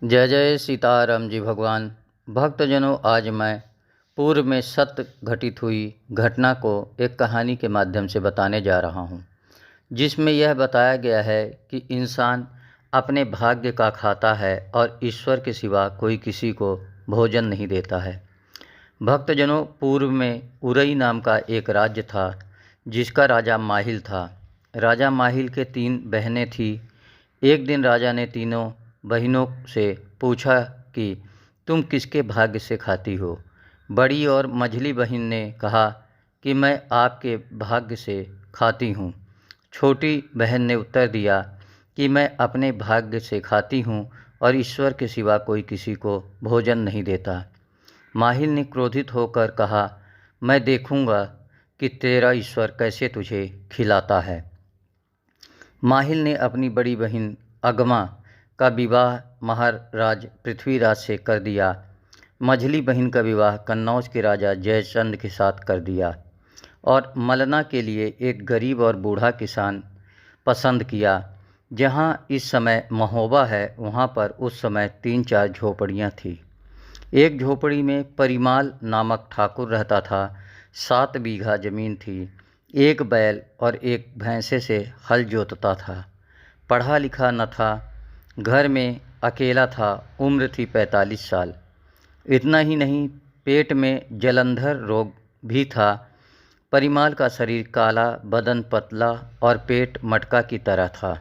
जय जय सीताराम जी भगवान। भक्तजनों, आज मैं पूर्व में सत्य घटित हुई घटना को एक कहानी के माध्यम से बताने जा रहा हूँ, जिसमें यह बताया गया है कि इंसान अपने भाग्य का खाता है और ईश्वर के सिवा कोई किसी को भोजन नहीं देता है। भक्तजनों, पूर्व में उरई नाम का एक राज्य था, जिसका राजा माहिल था। राजा माहिल के 3 बहनें थीं। एक दिन राजा ने तीनों बहनों से पूछा कि तुम किसके भाग्य से खाती हो। बड़ी और मझली बहन ने कहा कि मैं आपके भाग्य से खाती हूँ। छोटी बहन ने उत्तर दिया कि मैं अपने भाग्य से खाती हूँ और ईश्वर के सिवा कोई किसी को भोजन नहीं देता। माहिल ने क्रोधित होकर कहा, मैं देखूँगा कि तेरा ईश्वर कैसे तुझे खिलाता है। माहिल ने अपनी बड़ी बहन अगमा का विवाह महाराज पृथ्वीराज से कर दिया। मझली बहन का विवाह कन्नौज के राजा जयचंद के साथ कर दिया और मलना के लिए एक गरीब और बूढ़ा किसान पसंद किया। जहाँ इस समय महोबा है, वहाँ पर उस समय 3-4 झोपड़ियाँ थीं। एक झोपड़ी में परिमाल नामक ठाकुर रहता था। 7 बीघा जमीन थी। एक बैल और एक भैंसे से हल जोतता था। पढ़ा लिखा न था। घर में अकेला था। उम्र थी 45 साल। इतना ही नहीं, पेट में जलंधर रोग भी था। परिमाल का शरीर काला, बदन पतला और पेट मटका की तरह था।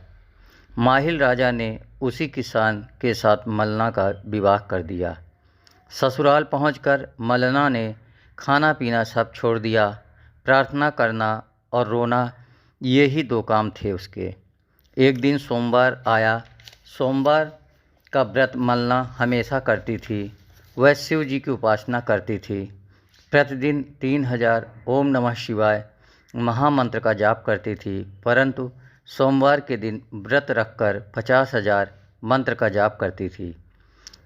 माहिल राजा ने उसी किसान के साथ मलना का विवाह कर दिया। ससुराल पहुंचकर मलना ने खाना पीना सब छोड़ दिया। प्रार्थना करना और रोना, ये ही 2 काम थे उसके। एक दिन सोमवार आया। सोमवार का व्रत मलना हमेशा करती थी। वह शिव जी की उपासना करती थी। प्रतिदिन 3000 ओम नमः शिवाय महामंत्र का जाप करती थी, परंतु सोमवार के दिन व्रत रखकर 50,000 मंत्र का जाप करती थी।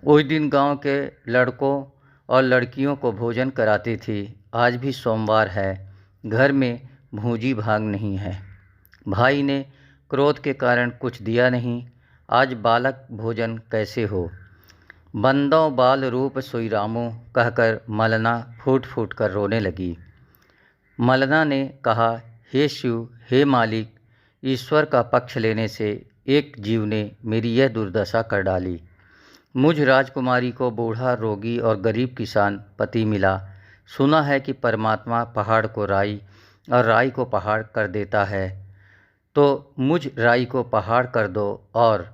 उस दिन गांव के लड़कों और लड़कियों को भोजन कराती थी। आज भी सोमवार है, घर में भूजी भाग नहीं है। भाई ने क्रोध के कारण कुछ दिया नहीं। आज बालक भोजन कैसे हो। बंदों बाल रूप सोई रामो कहकर मलना फूट फूट कर रोने लगी। मलना ने कहा, हे शिव, हे मालिक, ईश्वर का पक्ष लेने से एक जीव ने मेरी यह दुर्दशा कर डाली। मुझ राजकुमारी को बूढ़ा, रोगी और गरीब किसान पति मिला। सुना है कि परमात्मा पहाड़ को राई और राई को पहाड़ कर देता है, तो मुझ राई को पहाड़ कर दो और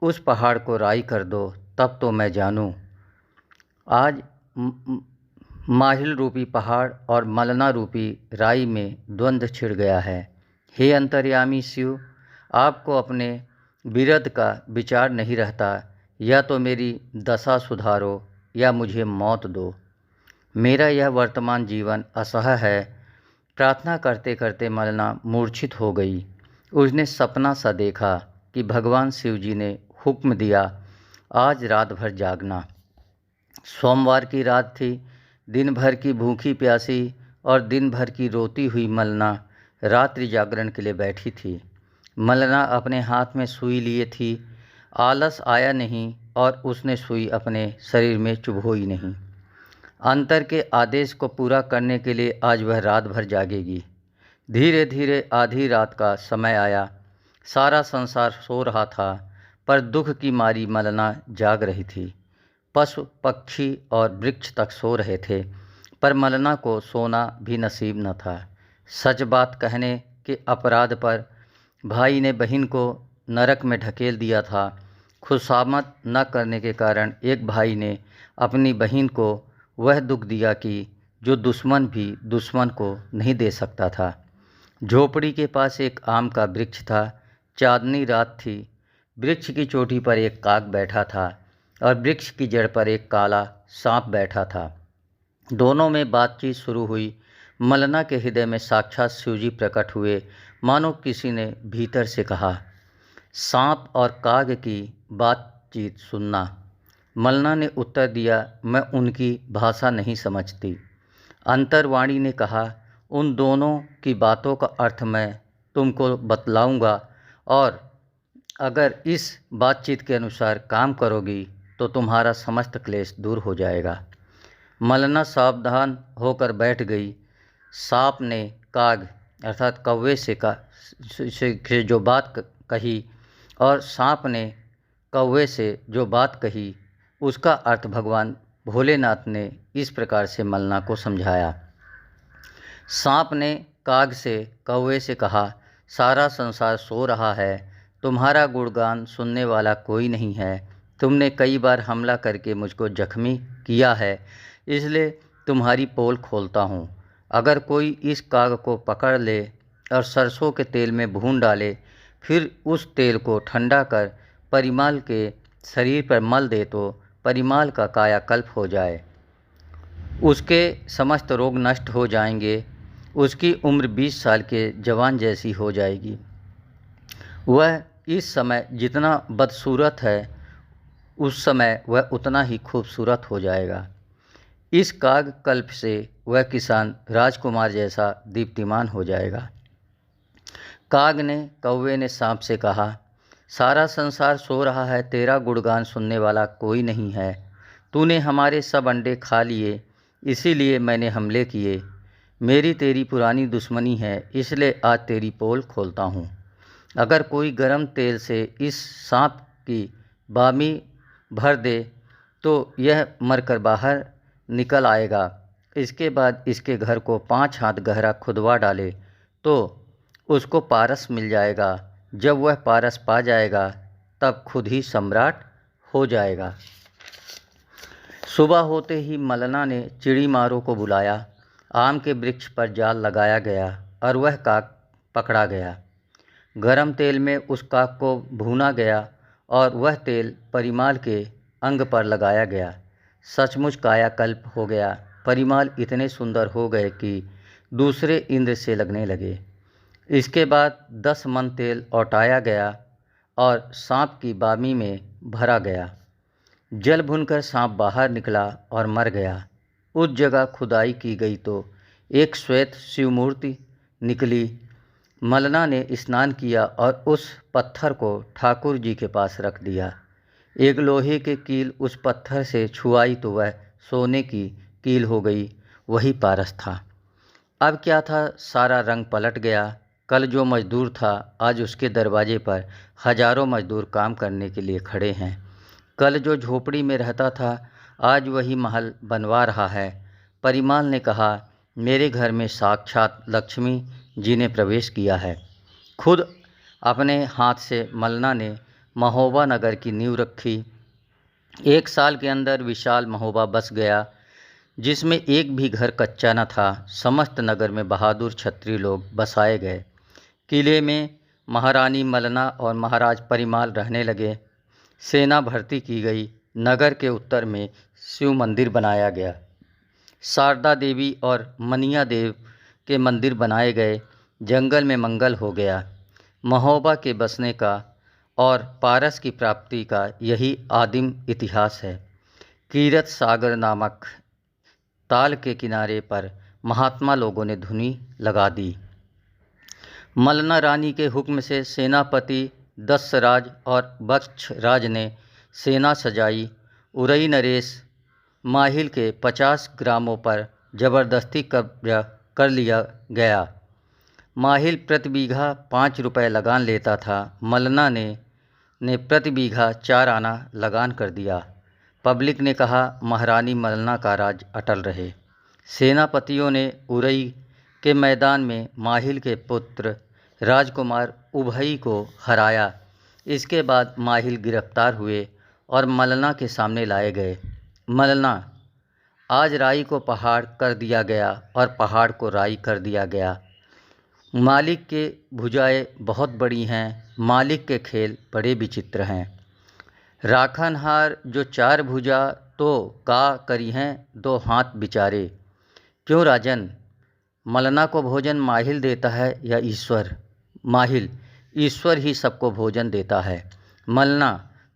उस पहाड़ को राई कर दो, तब तो मैं जानूं। आज माहिल रूपी पहाड़ और मलना रूपी राई में द्वंद्व छिड़ गया है। हे अंतर्यामी शिव, आपको अपने विरध का विचार नहीं रहता। या तो मेरी दशा सुधारो या मुझे मौत दो। मेरा यह वर्तमान जीवन असह्य है। प्रार्थना करते करते मलना मूर्छित हो गई। उसने सपना सा देखा कि भगवान शिव जी ने हुक्म दिया, आज रात भर जागना। सोमवार की रात थी। दिन भर की भूखी प्यासी और दिन भर की रोती हुई मलना रात्रि जागरण के लिए बैठी थी। मलना अपने हाथ में सुई लिए थी। आलस आया नहीं और उसने सुई अपने शरीर में चुभोई नहीं। अंतर के आदेश को पूरा करने के लिए आज वह रात भर जागेगी। धीरे धीरे आधी रात का समय आया। सारा संसार सो रहा था, पर दुख की मारी मलना जाग रही थी। पशु पक्षी और वृक्ष तक सो रहे थे, पर मलना को सोना भी नसीब न था। सच बात कहने के अपराध पर भाई ने बहन को नरक में ढकेल दिया था। खुशामद न करने के कारण एक भाई ने अपनी बहन को वह दुख दिया कि जो दुश्मन भी दुश्मन को नहीं दे सकता था। झोपड़ी के पास एक आम का वृक्ष था। चांदनी रात थी। वृक्ष की चोटी पर एक काग बैठा था और वृक्ष की जड़ पर एक काला सांप बैठा था। दोनों में बातचीत शुरू हुई। मलना के हृदय में साक्षात शिवजी प्रकट हुए। मानो किसी ने भीतर से कहा, सांप और काग की बातचीत सुनना। मलना ने उत्तर दिया, मैं उनकी भाषा नहीं समझती। अंतर्वाणी ने कहा, उन दोनों की बातों का अर्थ मैं तुमको बतलाऊंगा और अगर इस बातचीत के अनुसार काम करोगी तो तुम्हारा समस्त क्लेश दूर हो जाएगा। मलना सावधान होकर बैठ गई। सांप ने काग अर्थात कौवे से जो बात कही और सांप ने कौवे से जो बात कही, उसका अर्थ भगवान भोलेनाथ ने इस प्रकार से मलना को समझाया। सांप ने काग से कौवे से कहा, सारा संसार सो रहा है, तुम्हारा गुणगान सुनने वाला कोई नहीं है। तुमने कई बार हमला करके मुझको जख्मी किया है, इसलिए तुम्हारी पोल खोलता हूँ। अगर कोई इस काग को पकड़ ले और सरसों के तेल में भून डाले, फिर उस तेल को ठंडा कर परिमाल के शरीर पर मल दे तो परिमाल का कायाकल्प हो जाए, उसके समस्त रोग नष्ट हो जाएंगे, उसकी उम्र 20 साल के जवान जैसी हो जाएगी। वह इस समय जितना बदसूरत है, उस समय वह उतना ही खूबसूरत हो जाएगा। इस काग कल्प से वह किसान राजकुमार जैसा दीप्तिमान हो जाएगा। काग ने कौवे ने सांप से कहा, सारा संसार सो रहा है, तेरा गुणगान सुनने वाला कोई नहीं है। तूने हमारे सब अंडे खा लिए, इसीलिए मैंने हमले किए। मेरी तेरी पुरानी दुश्मनी है, इसलिए आज तेरी पोल खोलता हूँ। अगर कोई गर्म तेल से इस सांप की बामी भर दे तो यह मरकर बाहर निकल आएगा। इसके बाद इसके घर को 5 हाथ गहरा खुदवा डाले तो उसको पारस मिल जाएगा। जब वह पारस पा जाएगा तब खुद ही सम्राट हो जाएगा। सुबह होते ही मलना ने चिड़ीमारों को बुलाया। आम के वृक्ष पर जाल लगाया गया और वह काग पकड़ा गया। गरम तेल में उस काग को भूना गया और वह तेल परिमाल के अंग पर लगाया गया। सचमुच कायाकल्प हो गया। परिमाल इतने सुंदर हो गए कि दूसरे इंद्र से लगने लगे। इसके बाद 10 मन तेल औटाया गया और सांप की बामी में भरा गया। जल भुनकर सांप बाहर निकला और मर गया। उस जगह खुदाई की गई तो एक श्वेत शिवमूर्ति निकली। मलना ने स्नान किया और उस पत्थर को ठाकुर जी के पास रख दिया। एक लोहे की कील उस पत्थर से छुआई तो वह सोने की कील हो गई। वही पारस था। अब क्या था, सारा रंग पलट गया। कल जो मजदूर था, आज उसके दरवाजे पर हजारों मजदूर काम करने के लिए खड़े हैं। कल जो झोपड़ी में रहता था, आज वही महल बनवा रहा है। परिमाल ने कहा, मेरे घर में साक्षात लक्ष्मी जी ने प्रवेश किया है। खुद अपने हाथ से मलना ने महोबा नगर की नींव रखी। 1 साल के अंदर विशाल महोबा बस गया, जिसमें एक भी घर कच्चा न था। समस्त नगर में बहादुर क्षत्रिय लोग बसाए गए। किले में महारानी मलना और महाराज परिमाल रहने लगे। सेना भर्ती की गई। नगर के उत्तर में शिव मंदिर बनाया गया। शारदा देवी और मनिया देव के मंदिर बनाए गए। जंगल में मंगल हो गया। महोबा के बसने का और पारस की प्राप्ति का यही आदिम इतिहास है। कीरत सागर नामक ताल के किनारे पर महात्मा लोगों ने धुनी लगा दी। मलना रानी के हुक्म से सेनापति दशराज और वत्सराज ने सेना सजाई। उरई नरेश माहिल के 50 ग्रामों पर जबरदस्ती कब्जा कर लिया गया। माहिल प्रति बीघा 5 रुपये लगान लेता था। मलना ने प्रति बीघा 4 आना लगान कर दिया। पब्लिक ने कहा, महारानी मलना का राज अटल रहे। सेनापतियों ने उरई के मैदान में माहिल के पुत्र राजकुमार उभई को हराया। इसके बाद माहिल गिरफ्तार हुए और मलना के सामने लाए गए। मलना, आज राई को पहाड़ कर दिया गया और पहाड़ को राई कर दिया गया। मालिक के भुजाएं बहुत बड़ी हैं, मालिक के खेल बड़े विचित्र हैं। राखनहार जो 4 भुजा तो का करी हैं 2 हाथ बिचारे। क्यों राजन, मलना को भोजन माहिल देता है या ईश्वर? माहिल, ईश्वर ही सबको भोजन देता है। मलना,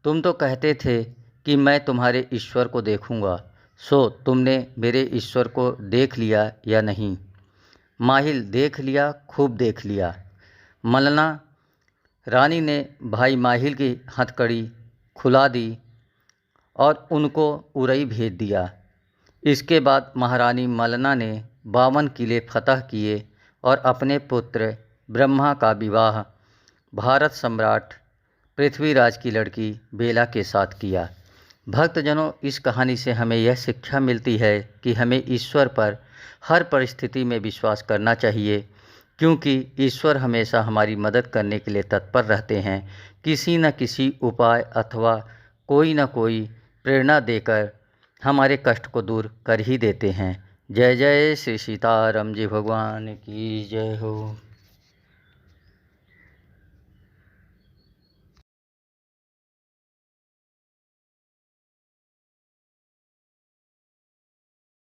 तुम तो कहते थे कि मैं तुम्हारे ईश्वर को देखूंगा, सो तुमने मेरे ईश्वर को देख लिया या नहीं? माहिल, देख लिया, खूब देख लिया। मलना रानी ने भाई माहिल की हथकड़ी खुला दी और उनको उरई भेज दिया। इसके बाद महारानी मलना ने 52 किले फतह किए और अपने पुत्र ब्रह्मा का विवाह भारत सम्राट पृथ्वीराज की लड़की बेला के साथ किया। भक्तजनों, इस कहानी से हमें यह शिक्षा मिलती है कि हमें ईश्वर पर हर परिस्थिति में विश्वास करना चाहिए, क्योंकि ईश्वर हमेशा हमारी मदद करने के लिए तत्पर रहते हैं। किसी न किसी उपाय अथवा कोई न कोई प्रेरणा देकर हमारे कष्ट को दूर कर ही देते हैं। जय जय श्री सीताराम जी भगवान की जय हो।